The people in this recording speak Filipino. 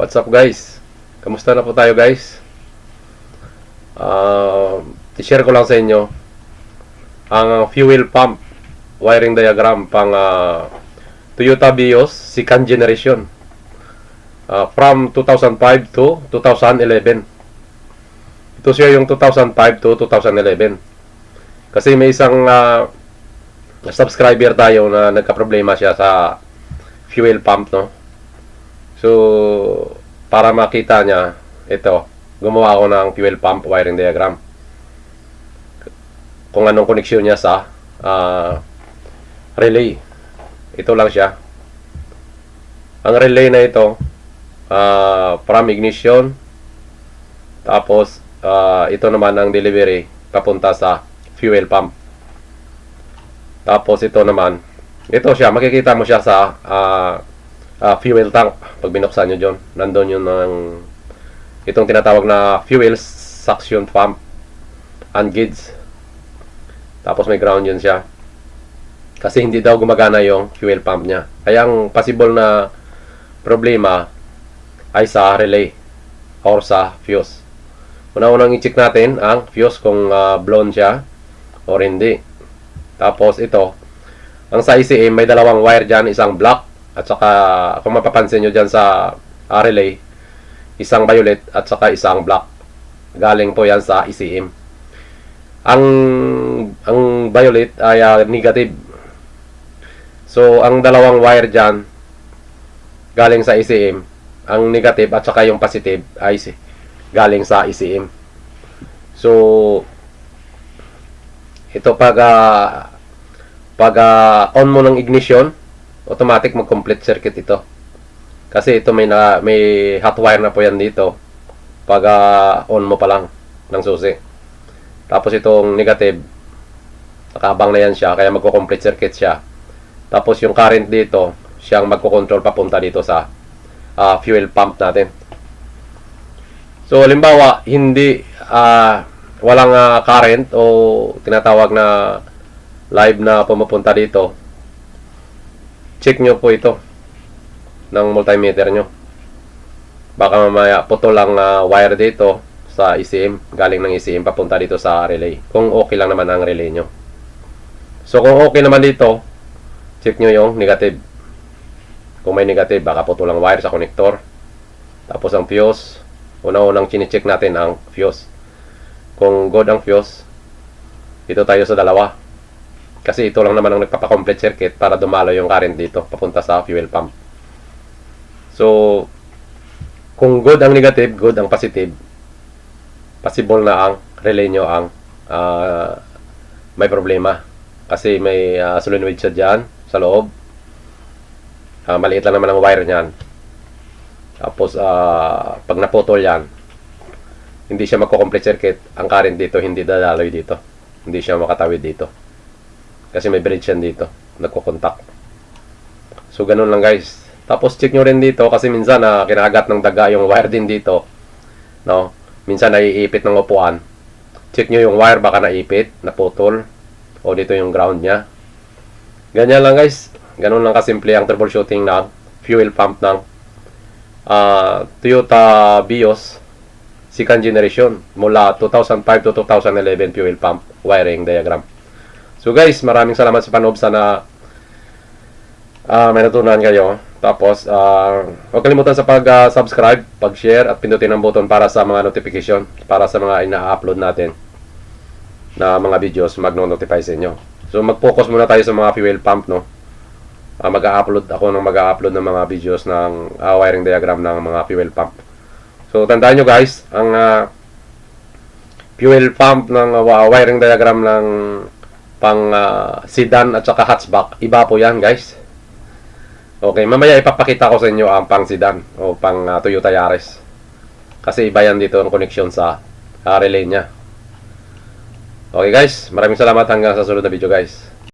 What's up guys? Kamusta na po tayo guys? I-share ko lang sa inyo ang fuel pump wiring diagram pang Toyota Vios second generation from 2005 to 2011. Ito siya yung 2005 to 2011 kasi may isang subscriber tayo na nagka-problema siya sa fuel pump, no? So, para makita niya, ito, gumawa ako ng fuel pump wiring diagram. Kung anong koneksyon niya sa relay. Ito lang siya. Ang relay na ito, from ignition, tapos, ito naman ang delivery, papunta sa fuel pump. Tapos, ito naman, ito siya, makikita mo siya sa fuel tank. Pag binuksan nyo dyan, nandun yun ng itong tinatawag na fuel suction pump and gauge. Tapos may ground yun siya kasi hindi daw gumagana yung fuel pump niya. Kaya ang possible na problema ay sa relay or sa fuse. Una-unang i-check natin ang fuse kung blown siya or hindi. Tapos ito, ang sa ECM may dalawang wire dyan, isang black at saka kung mapapansin nyo dyan sa relay, isang violet at saka isang black. Galing po yan sa ECM. Ang violet ay negative. So ang dalawang wire dyan galing sa ECM, ang negative at saka yung positive ay galing sa ECM. So ito pag on mo ng ignition, automatic mag-complete circuit ito. Kasi ito may hot wire na po yan dito pag on mo pa lang ng susi. Tapos itong negative, nakabang na yan siya, kaya magko-complete circuit siya. Tapos yung current dito, siyang magko-control papunta dito sa fuel pump natin. So halimbawa, hindi walang current o tinatawag na live na pumupunta dito, check nyo po ito ng multimeter nyo. Baka mamaya putol lang wire dito sa ECM, galing ng ECM papunta dito sa relay, kung okay lang naman ang relay nyo. So kung okay naman dito, check nyo yung negative. Kung may negative, baka putol lang wire sa connector. Tapos ang fuse, unang chine-check natin ang fuse. Kung good ang fuse, ito tayo sa dalawa. Kasi ito lang naman ang nagpapa-complete circuit para dumalo yung current dito papunta sa fuel pump. So kung good ang negative, good ang positive, possible na ang relay nyo ang may problema. Kasi may solenoid siya dyan sa loob. Maliit lang naman ang wire nyan. Tapos pag naputol yan, hindi siya magko-complete circuit. Ang current dito hindi dadaloy dito. Hindi siya makatawid dito. Kasi may bridge yan dito, nagko-contact. So ganun lang guys. Tapos check nyo rin dito kasi minsan kinagat ng daga yung wire din dito, no? Minsan naiipit ng upuan. Check nyo yung wire, baka naipit, naputol, o dito yung ground nya. Ganyan lang guys. Ganun lang kasimple ang troubleshooting ng fuel pump ng Toyota Vios second generation mula 2005 to 2011 fuel pump wiring diagram. So guys, maraming salamat sa panood. Sana may natutunan kayo. Tapos huwag kalimutan sa pag-subscribe, pag-share at pindutin ang button para sa mga notification, para sa mga ina-upload natin na mga videos, mag-notify sa inyo. So mag-focus muna tayo sa mga fuel pump, no? Mag-upload ng mga videos ng wiring diagram ng mga fuel pump. So tandaan nyo guys, ang fuel pump ng wiring diagram ng pang sedan at saka hatchback, iba po yan guys. Okay, mamaya ipapakita ko sa inyo ang pang sedan o pang Toyota Yaris. Kasi iba yan dito ang connection sa relay nya. Okay guys, maraming salamat, hanggang sa sunod na video guys.